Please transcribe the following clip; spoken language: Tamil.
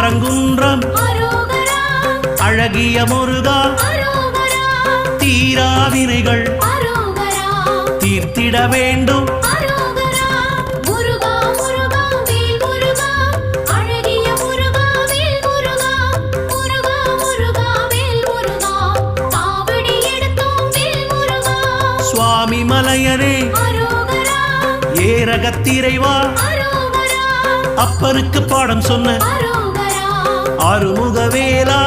ஆரங்குன்றம் அழகிய முருகா தீராவினைகள் தீர்த்திட வேண்டும் சுவாமி மலையனே ஏரகத்திரைவா அப்பனுக்கு பாடம் சொன்ன ஆறுமுகவேலா